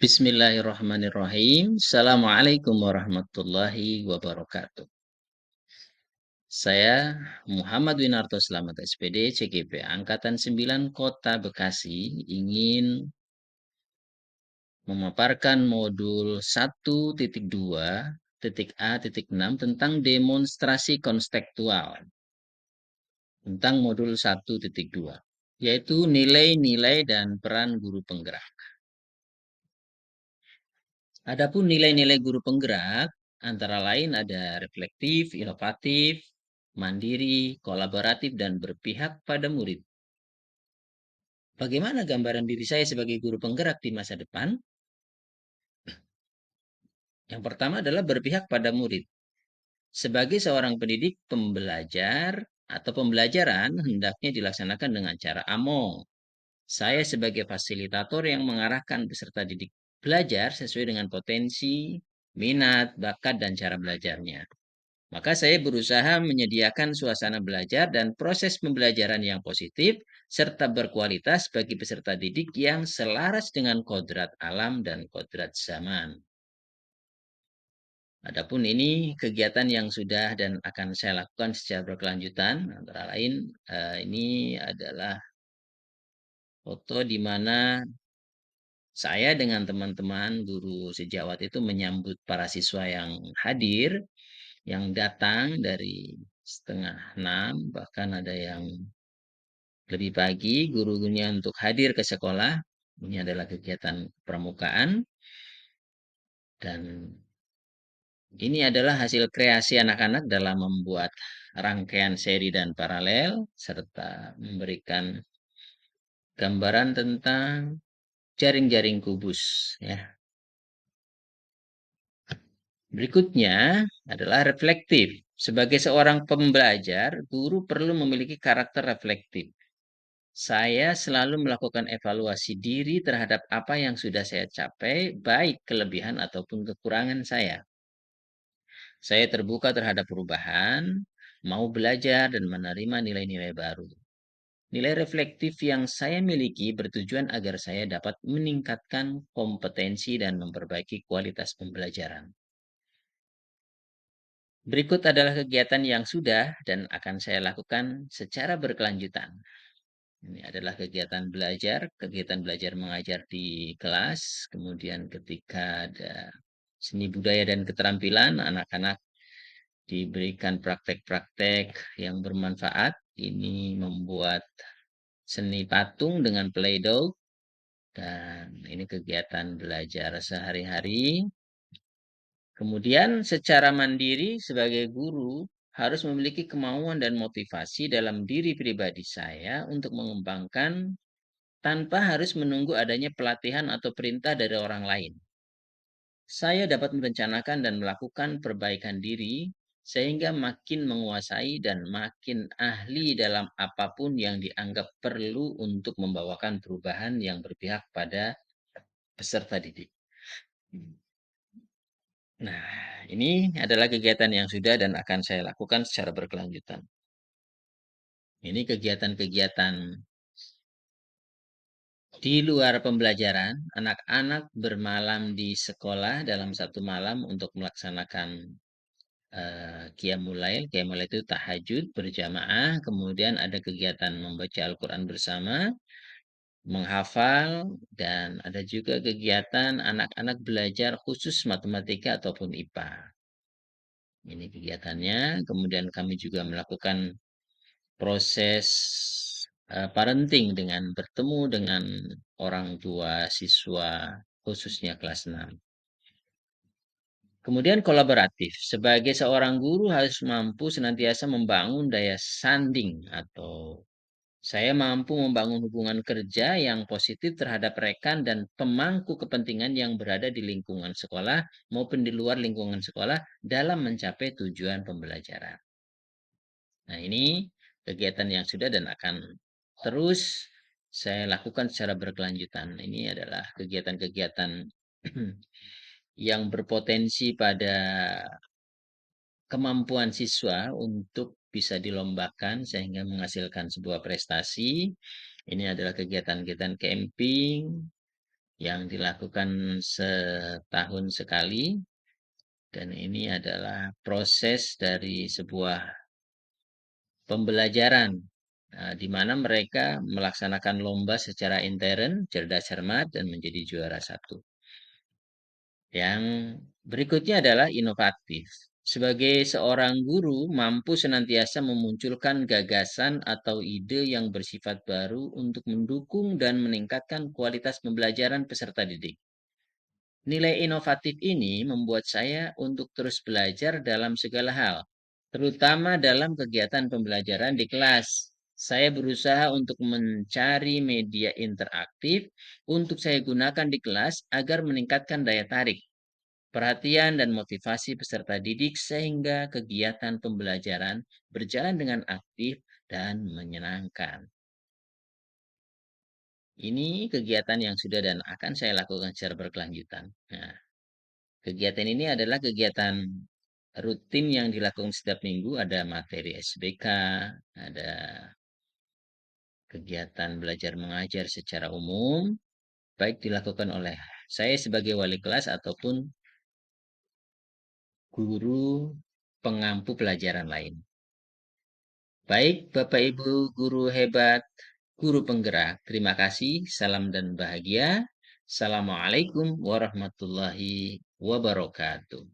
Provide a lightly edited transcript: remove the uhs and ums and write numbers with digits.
Bismillahirrahmanirrahim. Assalamualaikum warahmatullahi wabarakatuh. Saya Muhammad Winarto Slamet SPD CGP Angkatan 9 Kota Bekasi ingin memaparkan modul 1.2.A.6 tentang demonstrasi konstekstual tentang modul 1.2 yaitu nilai-nilai dan peran guru penggerak. Adapun nilai-nilai guru penggerak antara lain ada reflektif, inovatif, mandiri, kolaboratif, dan berpihak pada murid. Bagaimana gambaran diri saya sebagai guru penggerak di masa depan? Yang pertama adalah berpihak pada murid. Sebagai seorang pendidik pembelajar atau pembelajaran hendaknya dilaksanakan dengan cara among. Saya sebagai fasilitator yang mengarahkan peserta didik belajar sesuai dengan potensi, minat, bakat, dan cara belajarnya. Maka saya berusaha menyediakan suasana belajar dan proses pembelajaran yang positif serta berkualitas bagi peserta didik yang selaras dengan kodrat alam dan kodrat zaman. Adapun ini kegiatan yang sudah dan akan saya lakukan secara berkelanjutan, antara lain ini adalah foto di mana saya dengan teman-teman guru sejawat itu menyambut para siswa yang hadir, yang datang dari 5:30, bahkan ada yang lebih pagi gurunya untuk hadir ke sekolah. Ini adalah kegiatan pramukaan. Dan ini adalah hasil kreasi anak-anak dalam membuat rangkaian seri dan paralel, serta memberikan gambaran tentang jaring-jaring kubus. Ya. Berikutnya adalah reflektif. Sebagai seorang pembelajar, guru perlu memiliki karakter reflektif. Saya selalu melakukan evaluasi diri terhadap apa yang sudah saya capai, baik kelebihan ataupun kekurangan saya. Saya terbuka terhadap perubahan, mau belajar dan menerima nilai-nilai baru. Nilai reflektif yang saya miliki bertujuan agar saya dapat meningkatkan kompetensi dan memperbaiki kualitas pembelajaran. Berikut adalah kegiatan yang sudah dan akan saya lakukan secara berkelanjutan. Ini adalah kegiatan belajar mengajar di kelas. Kemudian ketika ada seni budaya dan keterampilan, anak-anak diberikan praktek-praktek yang bermanfaat. Ini membuat seni patung dengan play-doh. Dan ini kegiatan belajar sehari-hari. Kemudian secara mandiri sebagai guru harus memiliki kemauan dan motivasi dalam diri pribadi saya untuk mengembangkan tanpa harus menunggu adanya pelatihan atau perintah dari orang lain. Saya dapat merencanakan dan melakukan perbaikan diri sehingga makin menguasai dan makin ahli dalam apapun yang dianggap perlu untuk membawakan perubahan yang berpihak pada peserta didik. Nah, ini adalah kegiatan yang sudah dan akan saya lakukan secara berkelanjutan. Ini kegiatan-kegiatan di luar pembelajaran, anak-anak bermalam di sekolah dalam satu malam untuk melaksanakan Qiyamul Lail. Qiyamul Lail itu tahajud berjamaah, kemudian ada kegiatan membaca Al-Quran bersama, menghafal, dan ada juga kegiatan anak-anak belajar khusus matematika ataupun IPA. Ini kegiatannya. Kemudian kami juga melakukan proses parenting dengan bertemu dengan orang tua siswa khususnya kelas 6. Kemudian kolaboratif. Sebagai seorang guru harus mampu senantiasa membangun daya sanding atau saya mampu membangun hubungan kerja yang positif terhadap rekan dan pemangku kepentingan yang berada di lingkungan sekolah maupun di luar lingkungan sekolah dalam mencapai tujuan pembelajaran. Nah, ini kegiatan yang sudah dan akan terus saya lakukan secara berkelanjutan. Ini adalah kegiatan-kegiatan yang berpotensi pada kemampuan siswa untuk bisa dilombakan sehingga menghasilkan sebuah prestasi. Ini adalah kegiatan-kegiatan camping yang dilakukan setahun sekali, dan ini adalah proses dari sebuah pembelajaran, di mana mereka melaksanakan lomba secara intern, cerdas cermat, dan menjadi juara satu. Yang berikutnya adalah inovatif. Sebagai seorang guru, mampu senantiasa memunculkan gagasan atau ide yang bersifat baru untuk mendukung dan meningkatkan kualitas pembelajaran peserta didik. Nilai inovatif ini membuat saya untuk terus belajar dalam segala hal, terutama dalam kegiatan pembelajaran di kelas. Saya berusaha untuk mencari media interaktif untuk saya gunakan di kelas agar meningkatkan daya tarik, perhatian, dan motivasi peserta didik sehingga kegiatan pembelajaran berjalan dengan aktif dan menyenangkan. Ini kegiatan yang sudah dan akan saya lakukan secara berkelanjutan. Nah, kegiatan ini adalah kegiatan rutin yang dilakukan setiap minggu, ada materi SBK, ada kegiatan belajar mengajar secara umum, baik dilakukan oleh saya sebagai wali kelas ataupun guru pengampu pelajaran lain. Baik, Bapak Ibu guru hebat, guru penggerak, terima kasih, salam dan bahagia. Assalamualaikum warahmatullahi wabarakatuh.